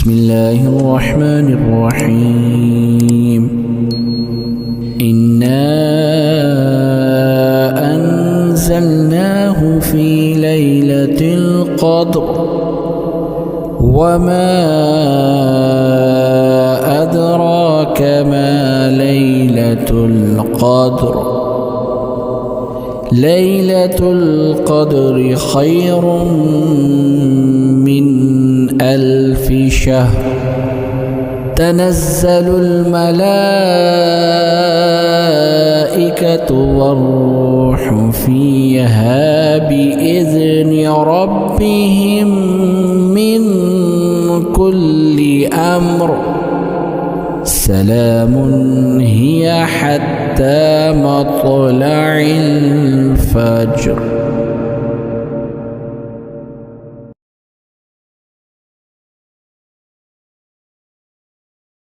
بسم الله الرحمن الرحيم إنا أنزلناه في ليلة القدر وما أدراك ما ليلة القدر ليلة القدر خير من 1000 شهر تنزل الملائكة والروح فيها بإذن ربهم من كل أمر سلام هي حتى مطلع الفجر.